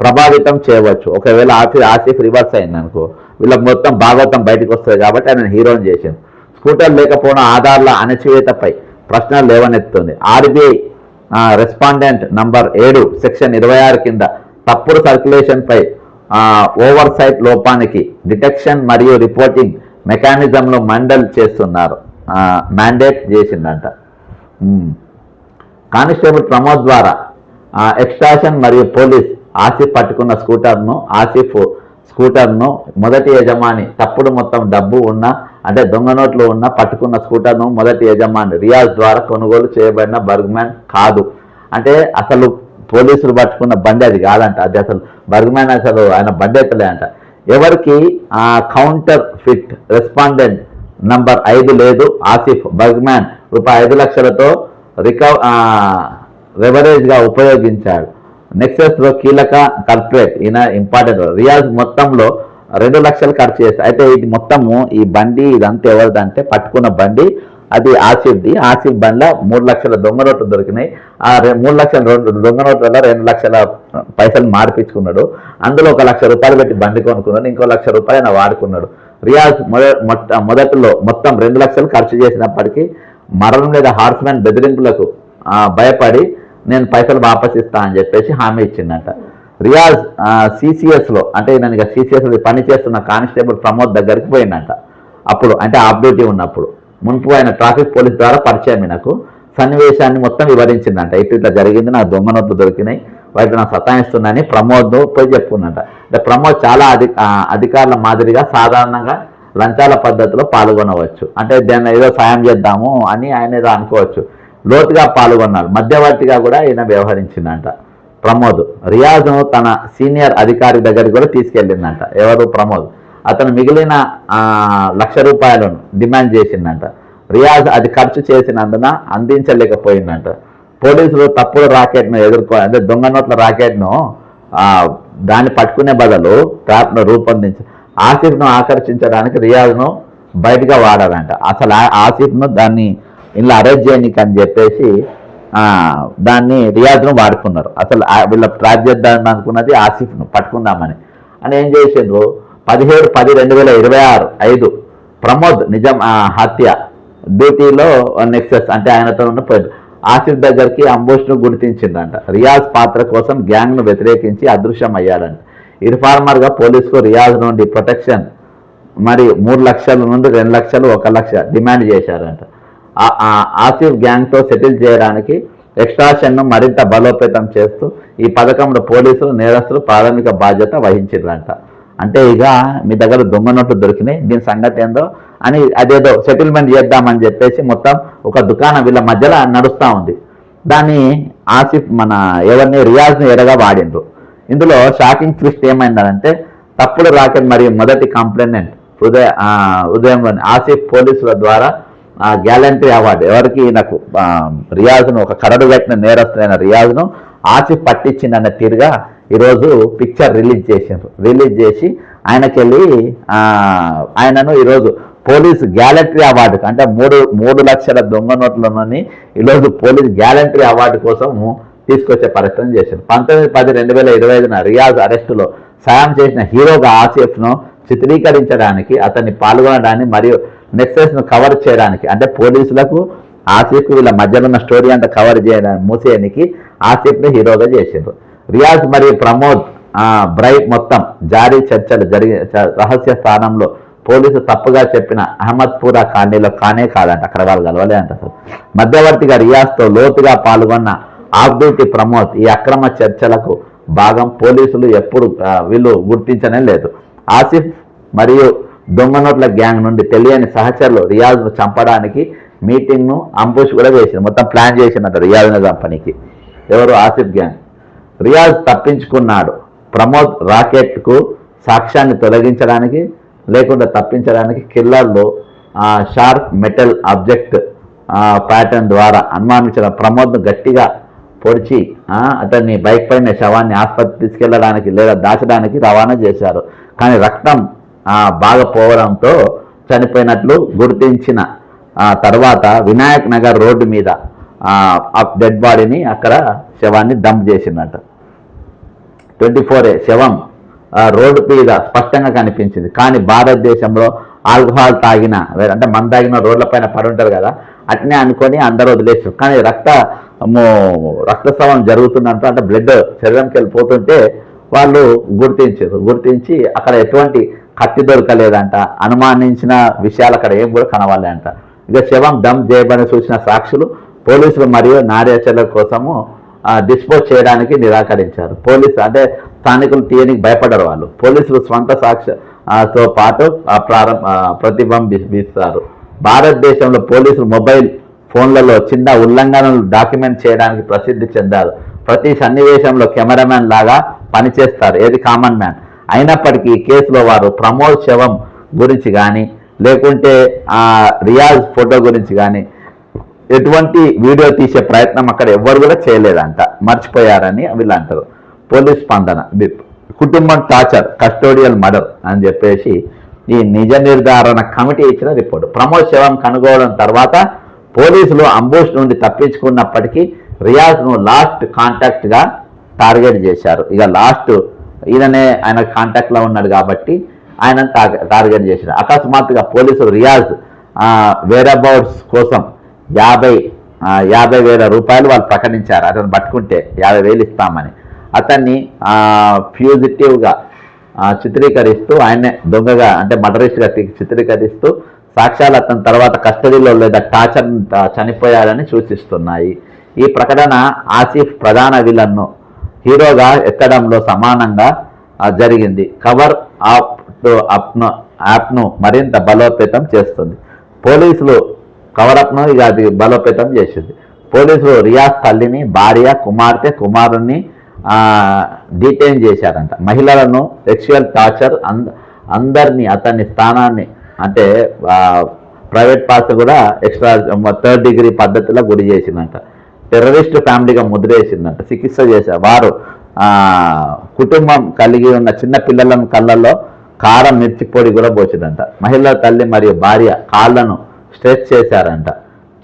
ప్రభావితం చేయవచ్చు. ఒకవేళ ఆసిఫ్ రివర్స్ అయింది అనుకో, వీళ్ళకి మొత్తం భాగవతం బయటకు వస్తుంది కాబట్టి ఆయన హీరోని చేసింది. స్కూటర్ లేకపోవడం ఆధార్ల అణచివేతపై ప్రశ్నలు లేవనెత్తుంది. RBI రెస్పాండెంట్ నంబర్ 7 సెక్షన్ 26 కింద తప్పుడు సర్క్యులేషన్పై ఓవర్సైట్ లోపానికి డిటెక్షన్ మరియు రిపోర్టింగ్ మెకానిజంలో మ్యాండేట్ చేసిందంట. కానిస్టేబుల్ ప్రమోద్ ద్వారా ఎక్స్ట్రాక్షన్ మరియు పోలీస్ ఆసిఫ్ పట్టుకున్న స్కూటర్ను మొదటి యజమాని, తప్పుడు మొత్తం డబ్బు ఉన్న, అంటే దొంగ నోట్లు ఉన్న పట్టుకున్న స్కూటర్ను మొదటి యజమాని రియాజ్ ద్వారా కొనుగోలు చేయబడిన బర్గ్మ్యాన్ కాదు. అంటే అసలు పోలీసులు పట్టుకున్న బండి అది కాదంట, అది అసలు బర్గ్మ్యాన్ అసలు ఆయన బండి ఎత్తలే అంట. ఎవరికి కౌంటర్ ఫిట్ రెస్పాండెంట్ నంబర్ 5 లేదు. ఆసిఫ్ బర్గ్మ్యాన్ ₹5 లక్షలతో రెవరేజ్గా ఉపయోగించాడు. నెక్సెస్లో కీలక కల్ప్రేట్, ఈయన ఇంపార్టెంట్. రియాజ్ మొత్తంలో 2 లక్షలు ఖర్చు చేస్తారు. అయితే ఇది మొత్తము ఈ బండి ఇదంతా ఎవరిదంటే పట్టుకున్న బండి అది ఆసిఫ్ బండిలో 3 లక్షల దొంగ నోట్లు దొరికినాయి. ఆ 3 లక్షల దొంగ నోట్లలో 2 లక్షల పైసలు మార్పించుకున్నాడు. అందులో 1 లక్ష రూపాయలు పెట్టి బండి కొనుక్కున్నాడు, ఇంకో 1 లక్ష రూపాయలు ఆయన వాడుకున్నాడు. రియాజ్ మొదట్లో మొత్తం 2 లక్షలు ఖర్చు చేసినప్పటికీ మరణం లేదా హార్స్మెన్ బెదిరింపులకు భయపడి నేను పైసలు వాపసిస్తా అని చెప్పేసి హామీ ఇచ్చిందంట. రియాజ్ సిసిఎస్లో అంటే నేను ఇక సిసిఎస్లో పని చేస్తున్న కానిస్టేబుల్ ప్రమోద్ దగ్గరికి పోయిందంట. అప్పుడు అంటే ఆఫ్ డ్యూటీ ఉన్నప్పుడు మున్పు ఆయన ట్రాఫిక్ పోలీస్ ద్వారా పరిచయం నాకు సన్నివేశాన్ని మొత్తం వివరించిందంట. ఇట్లా జరిగింది, నాకు దొంగ నోట్లు దొరికినాయి, వాటి నాకు సతాయిస్తున్నాయని ప్రమోద్ పోయి చెప్పుకుందంట. అంటే ప్రమోద్ చాలా అధికారుల మాదిరిగా సాధారణంగా లంచాల పద్ధతిలో పాల్గొనవచ్చు, అంటే దాన్ని ఏదో సాయం చేద్దాము అని ఆయన ఏదో అనుకోవచ్చు. లోతుగా పాల్గొన్నారు, మధ్యవర్తిగా కూడా ఈయన వ్యవహరించిందంట ప్రమోద్. రియాజ్ను తన సీనియర్ అధికారి దగ్గరికి కూడా తీసుకెళ్ళిందంట. ఎవరు? ప్రమోద్. అతను మిగిలిన 1 లక్ష రూపాయలను డిమాండ్ చేసిందంట. రియాజ్ అది ఖర్చు చేసినందున అందించలేకపోయిందంట. పోలీసులు తప్పుడు రాకెట్ను అంటే దొంగ నోట్ల రాకెట్ను దాన్ని పట్టుకునే బదులు ట్రాప్ను రూపొందించి ఆసిఫ్ను ఆకర్షించడానికి రియాజ్ను బయటగా వాడారంట. అసలు ఆసిఫ్ను దాన్ని ఇలా అరెస్ట్ చేయనీకి అని చెప్పేసి దాన్ని రియాజ్ను వాడుకున్నారు. అసలు వీళ్ళ ట్రాప్ చేద్దామని అనుకున్నది ఆసిఫ్ను పట్టుకుందామని అని ఏం చేసిండ్రు. 17/10/2026 ప్రమోద్ నిజాం హత్య డ్యూటీలో నెక్సెస్ అంటే ఆయనతో ఉన్న ఆసిఫ్ దగ్గరికి అంబుష్ను గుర్తించిందంట. రియాజ్ పాత్ర కోసం గ్యాంగ్ను వ్యతిరేకించి అదృశ్యం అయ్యాడంట. ఇన్ఫార్మర్గా పోలీసుకు రియాజ్ నుండి ప్రొటెక్షన్ మరి 3 లక్షల నుండి 2 లక్షలు 1 లక్ష డిమాండ్ చేశారంట. ఆసిఫ్ గ్యాంగ్తో సెటిల్ చేయడానికి ఎక్స్ట్రాక్షన్ను మరింత బలోపేతం చేస్తూ ఈ పథకంలో పోలీసులు నేరస్తులు ప్రాథమిక బాధ్యత వహించారంట. అంటే ఇక మీ దగ్గర దొంగ నోట్లు దొరికినాయి, దీని సంగతి ఏందో అని అదేదో సెటిల్మెంట్ చేద్దామని చెప్పేసి మొత్తం ఒక దుకాణం వీళ్ళ మధ్యలో నడుస్తూ ఉంది. దాన్ని ఆసిఫ్ ఎవరిని రియాజ్ని ఎరగా వాడిండ్రు. ఇందులో షాకింగ్ ట్విస్ట్ ఏమైందంటే తప్పుడు రాకెట్ మరియు మొదటి కంప్లైంట్ ఉదయంలోని ఆసిఫ్ పోలీసుల ద్వారా గ్యాలంటరీ అవార్డు ఎవరికి నాకు రియాజ్ను ఒక కరడు కట్టిన నేరస్తులైన రియాజ్ను ఆసిఫ్ పట్టించిందన్న తీరుగా ఈరోజు పిక్చర్ రిలీజ్ చేసి ఆయనను ఈరోజు పోలీస్ గ్యాలంటరీ అవార్డు అంటే 3 లక్షల దొంగ నోట్లలోని ఈరోజు పోలీస్ గ్యాలంటరీ అవార్డు కోసం తీసుకొచ్చే ప్రయత్నం చేశారు. 19/10/2025 రియాజ్ అరెస్టులో సాయం చేసిన హీరోగా ఆసిఫ్ను చిత్రీకరించడానికి అతన్ని పాల్గొనడాన్ని మరియు నెక్సెస్ను కవర్ చేయడానికి అంటే పోలీసులకు ఆసిఫ్ వీళ్ళ మధ్యలో ఉన్న స్టోరీ అంతా కవర్ చేయడానికి మూసేయడానికి ఆసిఫ్ని హీరోగా చేసిండ్రు. రియాజ్ మరియు ప్రమోద్ బ్రైట్ మొత్తం జారీ చర్చలు జరిగే రహస్య స్థానంలో పోలీసు తప్పుగా చెప్పిన అహ్మద్పూరా కాలనీలో కానే కాదంట, అక్కడ వాళ్ళు కలవలే అంట. అసలు మధ్యవర్తిగా రియాజ్తో లోతుగా పాల్గొన్న ఆఫ్ డ్యూటీ ప్రమోద్ ఈ అక్రమ చర్చలకు భాగం పోలీసులు ఎప్పుడు వీళ్ళు గుర్తించనే లేదు. ఆసిఫ్ మరియు దొంగ నోట్ల గ్యాంగ్ నుండి తెలియని సహచరులు రియాజ్ను చంపడానికి మీటింగ్ను అంబుష్ కూడా చేసింది, మొత్తం ప్లాన్ చేసినట్ట రియాజ్ను చంపడానికి. ఎవరు? ఆసిఫ్ గ్యాంగ్. రియాజ్ తప్పించుకున్నాడు. ప్రమోద్ రాకెట్కు సాక్ష్యాన్ని తొలగించడానికి లేకుండా తప్పించడానికి కిల్లర్లు షార్ప్ మెటల్ ఆబ్జెక్ట్ ప్యాటర్న్ ద్వారా అనుమానించిన ప్రమోద్ను గట్టిగా పొడిచి అతన్ని బైక్ పైన శవాన్ని ఆసుపత్రికి తీసుకెళ్లడానికి లేదా దాచడానికి రవాణా చేశారు. కానీ రక్తం బాగా పోవడంతో చనిపోయినట్లు గుర్తించిన తర్వాత వినాయక్ నగర్ రోడ్డు మీద డెడ్ బాడీని అక్కడ శవాన్ని డంప్ చేసిందట. 24A శవం రోడ్డు మీద స్పష్టంగా కనిపించింది. కానీ భారతదేశంలో ఆల్కహాల్ తాగిన అంటే మందు తాగిన రోడ్లపైన పడి ఉంటారు కదా, అట్నే అనుకొని అందరూ వదిలేస్తారు. కానీ రక్తస్రావం జరుగుతున్నట్టు అంటే బ్లడ్ శరీరంకి వెళ్ళిపోతుంటే వాళ్ళు గుర్తించి అక్కడ ఎటువంటి కత్తి దొరకలేదంట, అనుమానించిన విషయాలు అక్కడ ఏం కూడా కనవాలి అంట. ఇక శవం డంప్ చేయబడిన చూసిన సాక్షులు పోలీసులు మరియు నార్యాచర్ల కోసము డిస్పోజ్ చేయడానికి నిరాకరించారు. పోలీసు అంటే స్థానికులు తీయనికి భయపడరు వాళ్ళు. పోలీసులు స్వంత సాక్ష్యంతో పాటు ప్రతిబింబిస్తారు. భారతదేశంలో పోలీసులు మొబైల్ ఫోన్లలో చిన్న ఉల్లంఘనలు డాక్యుమెంట్ చేయడానికి ప్రసిద్ధి చెందారు. ప్రతి సన్నివేశంలో కెమెరామ్యాన్ లాగా పనిచేస్తారు, ఏది కామన్ మ్యాన్. అయినప్పటికీ ఈ కేసులో వారు ప్రమోద్ శవం గురించి కానీ లేకుంటే రియాజ్ ఫోటో గురించి కానీ ఎటువంటి వీడియో తీసే ప్రయత్నం అక్కడ ఎవ్వరు కూడా చేయలేదంట, మర్చిపోయారని వీళ్ళు అంటారు. పోలీస్ స్పందన. కుటుంబం టార్చర్ కస్టోడియల్ మర్డర్ అని చెప్పేసి ఈ నిజ నిర్ధారణ కమిటీ ఇచ్చిన రిపోర్ట్. ప్రమోద్ శవం కనుగోవడం తర్వాత పోలీసులు అంబుష్ నుండి తప్పించుకున్నప్పటికీ రియాజ్ను లాస్ట్ కాంటాక్ట్గా టార్గెట్ చేశారు. ఇక లాస్ట్ ఈయననే ఆయన కాంటాక్ట్లో ఉన్నాడు కాబట్టి ఆయన టార్గెట్ చేశారు. అకస్మాత్తుగా పోలీసులు రియాజ్ వేరబౌట్స్ కోసం 50,000 రూపాయలు వాళ్ళు ప్రకటించారు. అతను పట్టుకుంటే 50,000 ఇస్తామని. అతన్ని ఫ్యూజిటివ్గా చిత్రీకరిస్తూ ఆయనే దొంగగా అంటే మర్డరిస్ట్గా చిత్రీకరిస్తూ సాక్ష్యాలు అతని తర్వాత కస్టడీలో లేదా టార్చర్ చనిపోయాడని సూచిస్తున్నాయి. ఈ ప్రకటన ఆసిఫ్ ప్రధాన విలన్ను హీరోగా ఎత్తడంలో సమానంగా జరిగింది. కవర్ యాప్ను మరింత బలోపేతం చేస్తుంది. పోలీసులు కవరప్ను ఇక అది బలోపేతం చేసింది. పోలీసులు రియాజ్ తల్లిని, భార్య, కుమారుణ్ణి డీటైన్ చేశారంట. మహిళలను సెక్షువల్ టార్చర్ అందరినీ అతని స్థానాన్ని అంటే ప్రైవేట్ పార్ట్స్ కూడా ఎక్స్ట్రా 3rd డిగ్రీ పద్ధతిలో గురి చేసిందంట. టెర్రరిస్ట్ ఫ్యామిలీగా ముద్రేసిందంట. చికిత్స చేశారు. వారు కుటుంబం కలిగి ఉన్న చిన్న పిల్లలను కళ్ళల్లో కారం మిర్చి పొడి కూడా పోసిందంట. మహిళల తల్లి మరియు భార్య కాళ్ళను స్ట్రెచ్ చేశారంట.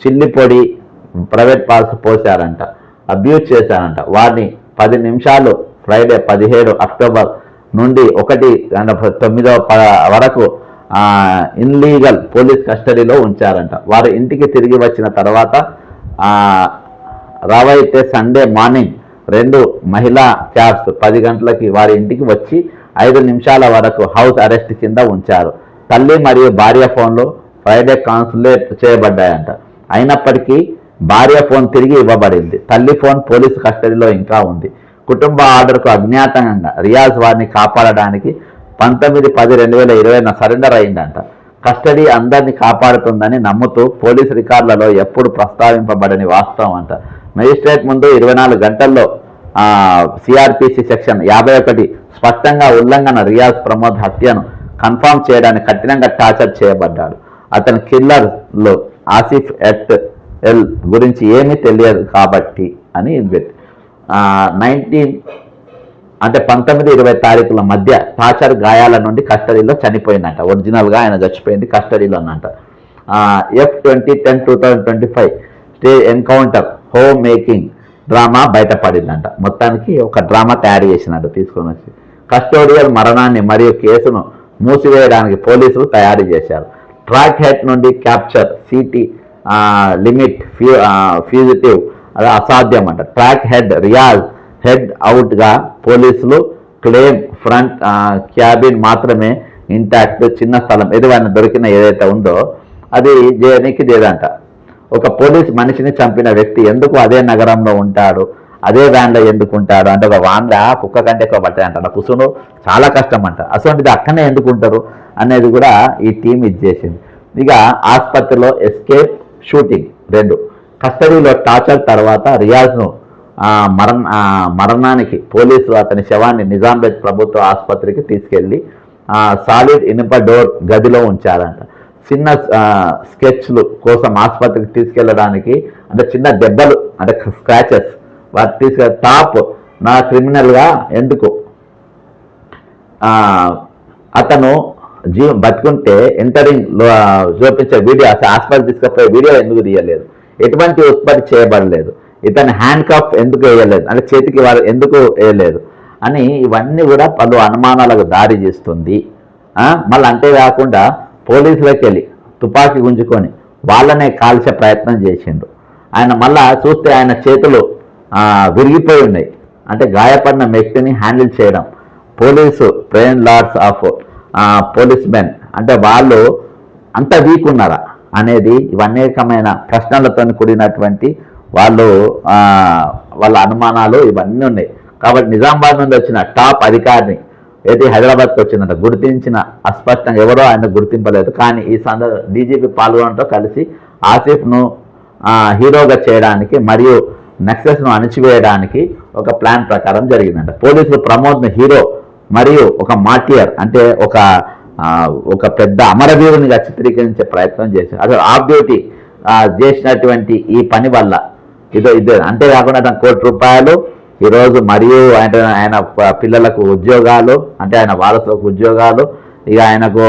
చిల్లి పొడి ప్రైవేట్ పార్ట్స్ పోశారంట. అబ్యూజ్ చేశారంట. వారిని 10 నిమిషాలు ఫ్రైడే 17 అక్టోబర్ నుండి 1/9 వరకు ఇన్లీగల్ పోలీస్ కస్టడీలో ఉంచారంట. వారు ఇంటికి తిరిగి వచ్చిన తర్వాత రావైతే సండే మార్నింగ్ 2 మహిళా క్యాబ్స్ 10 గంటలకి వారి ఇంటికి వచ్చి 5 నిమిషాల వరకు హౌస్ అరెస్ట్ కింద ఉంచారు. తల్లి మరియు భార్య ఫోన్లు ఫ్రైడే కాన్సులేట్ చేయబడ్డాయంట. అయినప్పటికీ భార్య ఫోన్ తిరిగి ఇవ్వబడింది. తల్లి ఫోన్ పోలీసు కస్టడీలో ఇంకా ఉంది. కుటుంబ ఆర్డర్కు అజ్ఞాతంగా రియాజ్ వారిని కాపాడడానికి 19/10/2020 సరెండర్ అయిందంట. కస్టడీ అందరినీ కాపాడుతుందని నమ్ముతూ పోలీసు రికార్డులలో ఎప్పుడు ప్రస్తావింపబడని వాస్తవం అంట. మెజిస్ట్రేట్ ముందు 24 గంటల్లో సిఆర్పిసి సెక్షన్ 51 స్పష్టంగా ఉల్లంఘన. రియాజ్ ప్రమోద్ హత్యను కన్ఫర్మ్ చేయడానికి కఠినంగా టార్చర్ చేయబడ్డాడు. అతని కిల్లర్లు ఆసిఫ్ ఎల్ గురించి ఏమీ తెలియదు కాబట్టి అని 19-20 తారీఖుల మధ్య టార్చర్ గాయాల నుండి కస్టడీలో చనిపోయిందంట. ఒరిజినల్గా ఆయన చచ్చిపోయింది కస్టడీలోనంట. F-20-10-2025 stage encounter home making drama బయటపడిందంట. మొత్తానికి ఒక డ్రామా తయారు చేసినట్టు తీసుకొని వచ్చి కస్టోడియల్ మరణాన్ని మరియు కేసును మూసివేయడానికి పోలీసులు తయారు చేశారు. ట్రాక్ హెడ్ నుండి క్యాప్చర్ సిటీ లిమిట్ ఫ్యూజిటివ్ అది అసాధ్యం అంట. ట్రాక్ హెడ్ రియాజ్ హెడ్ అవుట్గా పోలీసులు క్లెయిమ్. ఫ్రంట్ క్యాబిన్ మాత్రమే ఇంటాక్ట్. చిన్న స్థలం ఎదువైనా దొరికిన ఏదైతే ఉందో అది జేనికి లేదంట. ఒక పోలీస్ మనిషిని చంపిన వ్యక్తి ఎందుకు అదే నగరంలో ఉంటాడు, అదే వ్యాన్లో ఎందుకు ఉంటాడు అంటే ఒక వ్యాన్లో కుక్క కంటే ఎక్కువ పట్టాయి అంట. కుసును చాలా కష్టం అంట. అసలు అక్కడనే ఎందుకు ఉంటారు అనేది కూడా ఈ టీం ఇచ్చేసింది. ఇక ఆసుపత్రిలో ఎస్కేప్ షూటింగ్ 2 కస్టడీలో టార్చర్ తర్వాత రియాజ్ను మరణానికి పోలీసులు అతని శవాన్ని నిజాంపేట్ ప్రభుత్వ ఆసుపత్రికి తీసుకెళ్లి సాలిడ్ ఇనుప డోర్ గదిలో ఉంచారంట. చిన్న స్కెచ్లు కోసం ఆసుపత్రికి తీసుకెళ్ళడానికి అంటే చిన్న దెబ్బలు అంటే స్క్రాచెస్ వాటి తీసుకెళ్ళి టాప్ నా క్రిమినల్గా ఎందుకు అతను బతుకుంటే ఎంటరింగ్ చూపించే వీడియో ఆసుపత్రి తీసుకపోయే వీడియో ఎందుకు తీయలేదు, ఎటువంటి ఉత్పత్తి చేయబడలేదు, ఇతని హ్యాండ్ కఫ్ ఎందుకు వేయలేదు అంటే చేతికి వారు ఎందుకు వేయలేదు అని ఇవన్నీ కూడా పలు అనుమానాలకు దారి చేస్తుంది. మళ్ళీ అంతేకాకుండా పోలీసులకు వెళ్ళి తుపాకీ గుంజుకొని వాళ్ళనే కాల్చే ప్రయత్నం చేసిండు ఆయన. మళ్ళా చూస్తే ఆయన చేతులు విరిగిపోయి ఉన్నాయి అంటే గాయపడిన వ్యక్తిని హ్యాండిల్ చేయడం. Police train lords of policemen అంటే వాళ్ళు అంత వీక్ ఉన్నారా అనేది ఇవన్నేకమైన ప్రశ్నలతో కూడినటువంటి వాళ్ళ అనుమానాలు ఇవన్నీ ఉన్నాయి. కాబట్టి నిజామాబాద్ నుండి వచ్చిన టాప్ అధికారిని ఏది హైదరాబాద్కి వచ్చిందంట గుర్తించిన అస్పష్టంగా ఎవరో ఆయన గుర్తింపలేదు. కానీ ఈ డీజీపీ పాల్గొనడంతో కలిసి ఆసిఫ్ను హీరోగా చేయడానికి మరియు నెక్సెస్ను అణిచివేయడానికి ఒక ప్లాన్ ప్రకారం జరిగిందంట. పోలీసులు ప్రమోద్ను హీరో మరియు ఒక మార్టియర్ అంటే ఒక పెద్ద అమరవీరునిగా చిత్రీకరించే ప్రయత్నం చేశారు. అసలు ఆఫ్ డ్యూటీ చేసినటువంటి ఈ పని వల్ల ఇదే అంతేకాకుండా అతను ₹1 కోటి ఈరోజు మరియు ఆయన పిల్లలకు ఉద్యోగాలు, అంటే ఆయన వారసులకు ఉద్యోగాలు, ఇక ఆయనకు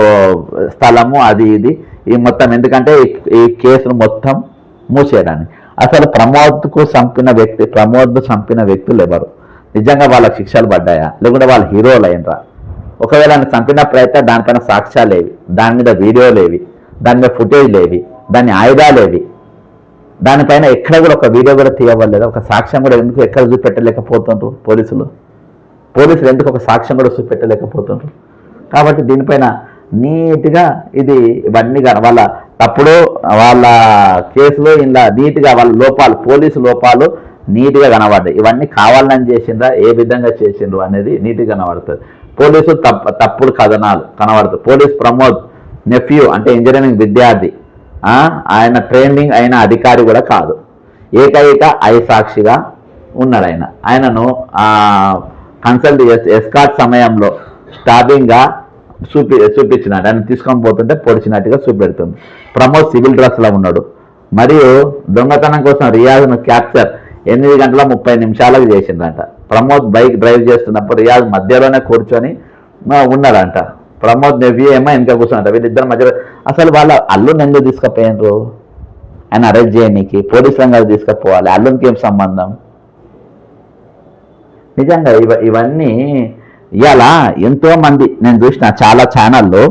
స్థలము, అది ఇది ఈ మొత్తం, ఎందుకంటే ఈ కేసును మొత్తం మూసేయడానికి. అసలు ప్రమోద్ను చంపిన వ్యక్తులు ఎవరు? నిజంగా వాళ్ళకి శిక్షలు పడ్డాయా, లేకుంటే వాళ్ళు హీరోలు అయినరా? ఒకవేళ ఆయన చంపినప్పుడు అయితే దానిపైన సాక్ష్యాలేవి, దాని మీద వీడియోలేవి, దాని మీద ఫుటేజ్ లేవి, దాని ఆయుధాలేవి, దానిపైన ఎక్కడ కూడా ఒక వీడియో కూడా తీయవలేదు, ఒక సాక్ష్యం కూడా ఎందుకు ఎక్కడ చూపెట్టలేకపోతుండ్రు పోలీసులు ఎందుకు ఒక సాక్ష్యం కూడా చూపెట్టలేకపోతుండ్రు? కాబట్టి దీనిపైన నీట్గా ఇవన్నీ వాళ్ళ తప్పుడు వాళ్ళ కేసులో ఇలా నీట్గా వాళ్ళ లోపాలు, పోలీసు లోపాలు నీట్గా కనబడ్డాయి. ఇవన్నీ కావాలని చేసిండ్రా, ఏ విధంగా చేసిండ్రు అనేది నీట్గా కనబడుతుంది. పోలీసు తప్పుడు కథనాలు కనబడుతుంది. పోలీస్ ప్రమోద్ నెఫ్యూ అంటే ఇంజనీరింగ్ విద్యార్థి, ఆయన ట్రైనింగ్ అయిన అధికారి కూడా కాదు, ఏకైక సాక్షిగా ఉన్నాడు. ఆయనను కన్సల్ట్ ఎస్కాట్ సమయంలో స్టాబింగ్గా చూపించినాడు. ఆయన తీసుకొని పోతుంటే పొడిచినట్టుగా చూపెడుతుంది. ప్రమోద్ సివిల్ డ్రెస్లో ఉన్నాడు. మరియు దొంగతనం కోసం రియాజ్ను క్యాప్చర్ 8 గంటల 30 నిమిషాలకు చేసిందంట. ప్రమోద్ బైక్ డ్రైవ్ చేస్తున్నప్పుడు రియాజ్ మధ్యలోనే కూర్చొని ఉన్నాడంట. ప్రమోద్ నెవ్యూ ఏమో వెనక కూర్చున్నట్ట. వీళ్ళిద్దరు మధ్యలో అసలు వాళ్ళ అల్లుని ఎందుకు తీసుకుపోయినరు? ఆయన అరెస్ట్ చేయడానికి పోలీస్ రంగాలు తీసుకుపోవాలి, అల్లునికి ఏం సంబంధం? నిజంగా ఇవన్నీ ఇలా ఎంతోమంది నేను చూసిన చాలా ఛానల్లో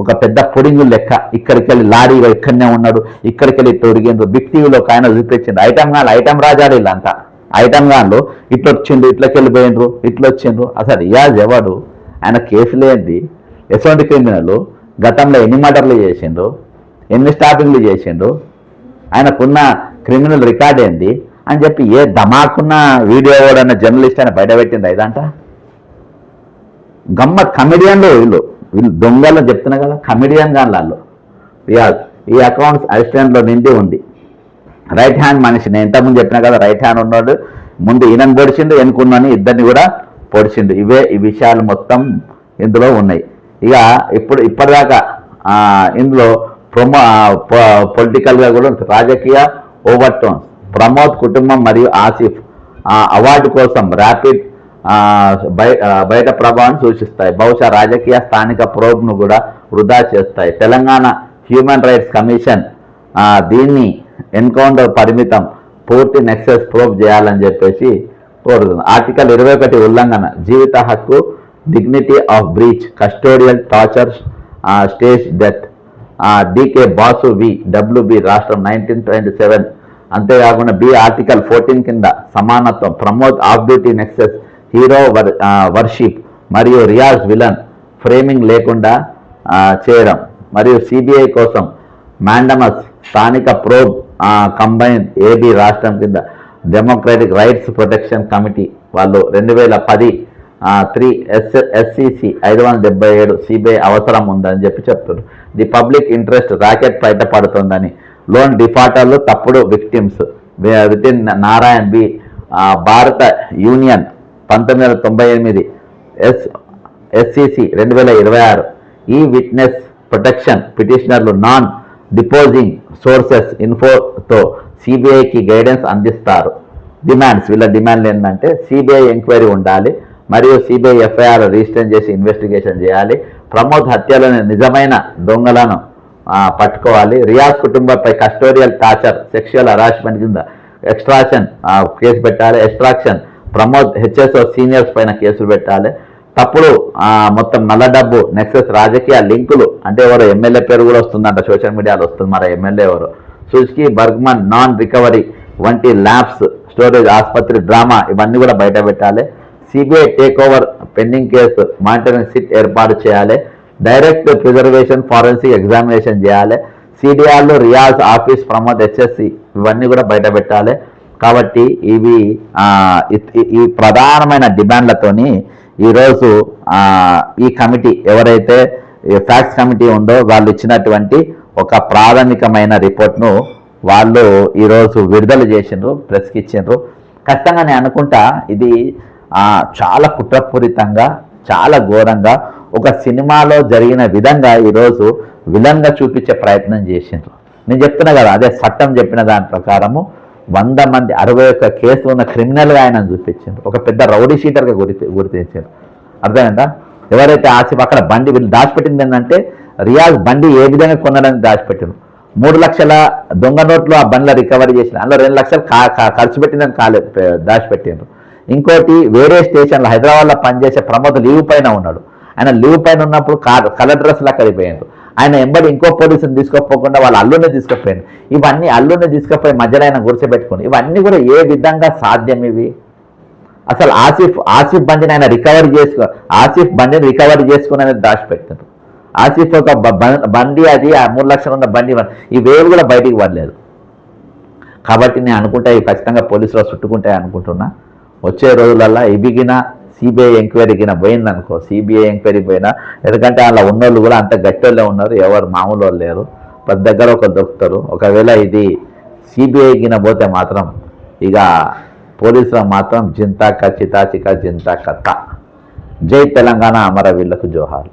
ఒక పెద్ద పొడింగు లెక్క, ఇక్కడికి వెళ్ళి లారీగా ఇక్కడనే ఉన్నాడు, ఇక్కడికి వెళ్ళి తొడిగిండ్రు. బిగ్ టీవీలో ఒక ఆయన చూపించిండు, ఐటమ్ రాజాలు వీళ్ళంతా ఐటమ్ గాన్లో ఇట్లా వచ్చిండ్రు, ఇట్లకి వెళ్ళిపోయిండ్రు, ఇట్లా వచ్చిండ్రు. అసలు రియాజ్ ఎవడు? ఆయన కేసులు ఏంటి? ఎటువంటి క్రిమినల్? గతంలో ఎన్ని మర్డర్లు చేసిండ్రు, ఎన్ని స్టాపింగ్లు చేసిండ్రు, ఆయనకున్న క్రిమినల్ రికార్డ్ ఏంది అని చెప్పి ఏ ధమాకున్న వీడియో అన్న జర్నలిస్ట్ ఆయన బయటపెట్టింది. ఇదంట గమ్మత్. కమెడియన్లు వీళ్ళు దొంగలు చెప్తున్నా కదా, కమెడియన్ గాన్లు రియాజ్. ఈ అకౌంట్స్ అసిస్టెంట్లో నిండి ఉంది. రైట్ హ్యాండ్ మనిషి, నేను ఇంతకుముందు చెప్పినా కదా, రైట్ హ్యాండ్ ఉన్నాడు, ముందు ఈయనను పొడిచిండు, వెనుకున్నాను ఇద్దరిని కూడా పొడిచిండు. ఈ విషయాలు మొత్తం ఇందులో ఉన్నాయి. ఇక ఇప్పటిదాకా ఇందులో పొలిటికల్గా కూడా రాజకీయ ఓవర్ టోన్స్. ప్రమోద్ కుటుంబం మరియు ఆసిఫ్ అవార్డు కోసం ర్యాపిడ్ బయట ప్రభావం సూచిస్తాయి. బహుశా రాజకీయ స్థానిక ప్రోబ్ను కూడా వృధా చేస్తాయి. తెలంగాణ హ్యూమన్ రైట్స్ కమిషన్ దీన్ని ఎన్కౌంటర్ పరిమితం, పూర్తి నెక్సెస్ ప్రోబ్ చేయాలని చెప్పేసి కోరుతుంది. ఆర్టికల్ 21 ఉల్లంఘన, జీవిత హక్కు, dignity of breach, custodial torture, stage death. D K Basu WB రాష్ట్రం 1927. అంతేకాకుండా ఆర్టికల్ 14 కింద సమానత్వం, ప్రమోద్ of duty nexus, hero worship మరియు రియాజ్ విలన్ ఫ్రేమింగ్ లేకుండా చేయడం, మరియు సిబిఐ కోసం మ్యాండమస్, స్థానిక ప్రోబ్ కంబైన్ AB రాష్ట్రం కింద డెమోక్రటిక్ రైట్స్ ప్రొటెక్షన్ కమిటీ వాళ్ళు 2010 3 SCC 577 సిబిఐ అవసరం ఉందని చెప్పి చెప్తున్నారు. ది పబ్లిక్ ఇంట్రెస్ట్ ర్యాకెట్ బయటపడుతుందని, లోన్ డిఫాల్టర్లు తప్పుడు victims within Narayan B, Bharat union 1998 SCC 2026 ఈ విట్నెస్ ప్రొటెక్షన్ పిటిషనర్లు నాన్ డిపోజింగ్ సోర్సెస్ ఇన్ఫోతో సిబిఐకి గైడెన్స్ అందిస్తారు. డిమాండ్స్, వీళ్ళ డిమాండ్లు ఏంటంటే సిబిఐ ఎంక్వైరీ ఉండాలి, మరియు సిబిఐ FIR రిజిస్టర్ చేసి ఇన్వెస్టిగేషన్ చేయాలి. ప్రమోద్ హత్యలోని నిజమైన దొంగలను పట్టుకోవాలి. రియాజ్ కుటుంబంపై కస్టోడియల్ టార్చర్, సెక్షువల్ హరాస్మెంట్ కింద ఎక్స్ట్రాక్షన్ కేసు పెట్టాలి. ఎక్స్ట్రాక్షన్ ప్రమోద్ HSO సీనియర్స్ పైన కేసులు పెట్టాలి. తప్పుడు మొత్తం నల్ల డబ్బు నెక్సెస్, రాజకీయ లింకులు, అంటే ఎవరు ఎమ్మెల్యే పేరు కూడా వస్తుందంట, సోషల్ మీడియాలో వస్తుంది, మరి ఎమ్మెల్యే ఎవరు, సుజ్కి బర్గ్మన్ నాన్ రికవరీ వంటి ల్యాబ్స్, స్టోరేజ్, ఆసుపత్రి డ్రామా, ఇవన్నీ కూడా బయట పెట్టాలి. CBI take over pending case, monitoring SIT ఏర్పాటు చేయాలి. డైరెక్ట్ ప్రిజర్వేషన్ ఫారెన్సిక్ ఎగ్జామినేషన్ చేయాలి. CDRలో రియాజ్ ఆఫీస్, ప్రమోద్ HSC ఇవన్నీ కూడా బయట పెట్టాలి. కాబట్టి ఈ ప్రధానమైన డిమాండ్లతోని ఈరోజు ఈ కమిటీ ఎవరైతే ఫ్యాక్ట్స్ కమిటీ ఉందో వాళ్ళు ఇచ్చినటువంటి ఒక ప్రాథమికమైన రిపోర్ట్ను వాళ్ళు ఈరోజు విడుదల చేసిండ్రు, ప్రెస్కి ఇచ్చిండ్రు. ఖచ్చితంగా నేను అనుకుంటా ఇది చాలా కుట్రపూరితంగా, చాలా ఘోరంగా ఒక సినిమాలో జరిగిన విధంగా ఈరోజు విలన్గా చూపించే ప్రయత్నం చేసిండ్రు. నేను చెప్తున్నా కదా, అదే చట్టం చెప్పిన దాని ప్రకారము 100 మంది 61 కేసులు ఉన్న క్రిమినల్గా ఆయన చూపించారు, ఒక పెద్ద రౌడీ షీటర్గా గుర్తించారు. అర్థమైందా? ఎవరైతే ఆసిఫ్ అక్కడ బండి వీళ్ళు దాచిపెట్టింది ఏంటంటే రియాజ్ బండి ఏ విధంగా కొనడానికి దాచిపెట్టారు. 3 లక్షల దొంగ నోట్లు ఆ బండ్లో రికవరీ చేసిన, అందులో 2 లక్షలు ఖర్చు పెట్టిందని దాచిపెట్టారు. ఇంకోటి వేరే స్టేషన్లో హైదరాబాద్లో పనిచేసే ప్రమోద్ లీవ్ పైన ఉన్నాడు. ఆయన లీవ్ పైన ఉన్నప్పుడు కలర్ డ్రెస్లా కడిపోయారు. ఆయన ఎంబడి ఇంకో పోలీసుని తీసుకోపోకుండా వాళ్ళ అల్లుని తీసుకుపోయాను. ఇవన్నీ అల్లుని తీసుకుపోయి మధ్యలో ఆయన గురిసెపెట్టుకుని ఇవన్నీ కూడా ఏ విధంగా సాధ్యం ఇవి? అసలు ఆసిఫ్ బండిని ఆయన ఆసిఫ్ బండిని రికవరీ చేసుకుని అనేది దాచిపెట్టారు. ఆసిఫ్ ఒక బండి అది ఆ 3 లక్షలు ఉన్న బండి ఇవేవి కూడా బయటికి పడలేదు. కాబట్టి నేను అనుకుంటా ఇవి ఖచ్చితంగా పోలీసులు చుట్టుకుంటాయి అనుకుంటున్నా. వచ్చే రోజులల్లో ఇవిగిన సిబిఐ ఎంక్వైరీకిన పోయిందనుకో, సిబిఐ ఎంక్వైరీ పోయినా, ఎందుకంటే అలా ఉన్నోళ్ళు కూడా అంత గట్టోళ్ళే ఉన్నారు, ఎవరు మామూలు వాళ్ళు లేరు, ప్రతి దగ్గర ఒక దొరుకుతారు. ఒకవేళ ఇది సిబిఐకిన పోతే మాత్రం ఇక పోలీసులు మాత్రం జింతా చికా జింతా కథ. జై తెలంగాణ, అమరవీరులకు జోహార్.